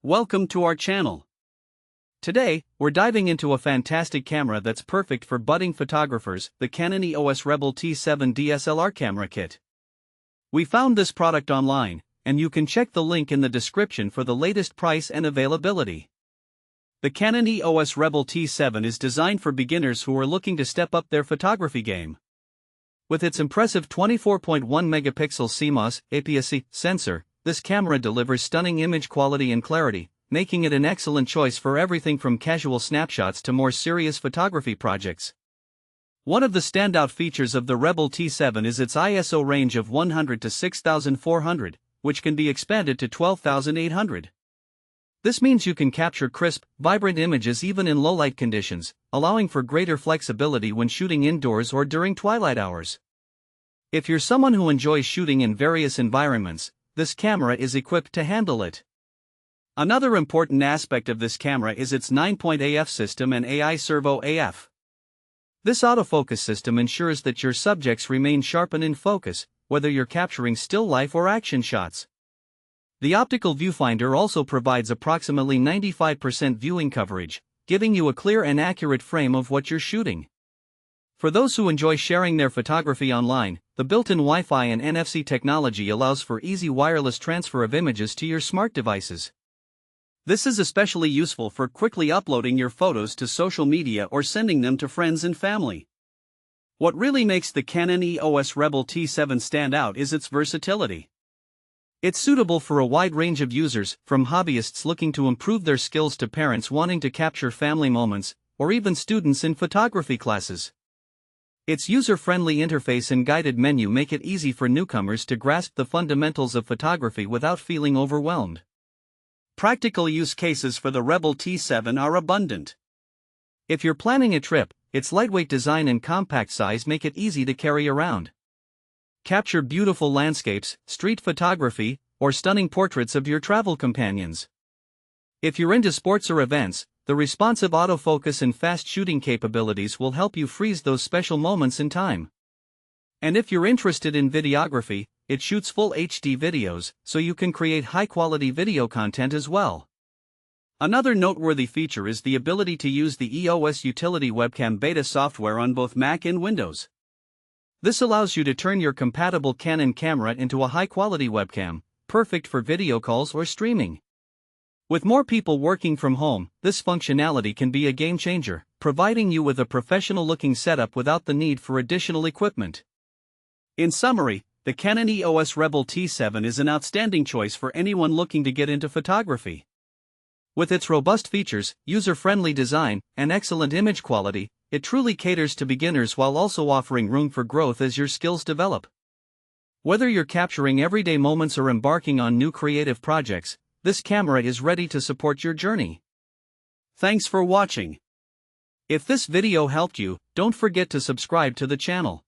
Welcome to our channel. Today, we're diving into a fantastic camera that's perfect for budding photographers, the Canon EOS Rebel T7 DSLR camera kit. We found this product online, and you can check the link in the description for the latest price and availability. The Canon EOS Rebel T7 is designed for beginners who are looking to step up their photography game. With its impressive 24.1 megapixel CMOS APS-C sensor, this camera delivers stunning image quality and clarity, making it an excellent choice for everything from casual snapshots to more serious photography projects. One of the standout features of the Rebel T7 is its ISO range of 100 to 6400, which can be expanded to 12800. This means you can capture crisp, vibrant images even in low-light conditions, allowing for greater flexibility when shooting indoors or during twilight hours. If you're someone who enjoys shooting in various environments, this camera is equipped to handle it. Another important aspect of this camera is its 9-point AF system and AI Servo AF. This autofocus system ensures that your subjects remain sharp and in focus, whether you're capturing still life or action shots. The Optical Viewfinder also provides approximately 95% viewing coverage, giving you a clear and accurate frame of what you're shooting. For those who enjoy sharing their photography online, the built-in Wi-Fi and NFC technology allows for easy wireless transfer of images to your smart devices. This is especially useful for quickly uploading your photos to social media or sending them to friends and family. What really makes the Canon EOS Rebel T7 stand out is its versatility. It's suitable for a wide range of users, from hobbyists looking to improve their skills to parents wanting to capture family moments, or even students in photography classes. Its user-friendly interface and guided menu make it easy for newcomers to grasp the fundamentals of photography without feeling overwhelmed. Practical use cases for the Rebel T7 are abundant. If you're planning a trip, its lightweight design and compact size make it easy to carry around. Capture beautiful landscapes, street photography, or stunning portraits of your travel companions. If you're into sports or events, the responsive autofocus and fast shooting capabilities will help you freeze those special moments in time. And if you're interested in videography, it shoots full HD videos, so you can create high-quality video content as well. Another noteworthy feature is the ability to use the EOS Utility Webcam Beta software on both Mac and Windows. This allows you to turn your compatible Canon camera into a high-quality webcam, perfect for video calls or streaming. With more people working from home, this functionality can be a game-changer, providing you with a professional-looking setup without the need for additional equipment. In summary, the Canon EOS Rebel T7 is an outstanding choice for anyone looking to get into photography. With its robust features, user-friendly design, and excellent image quality, it truly caters to beginners while also offering room for growth as your skills develop. Whether you're capturing everyday moments or embarking on new creative projects, this camera is ready to support your journey. Thanks for watching. If this video helped you, don't forget to subscribe to the channel.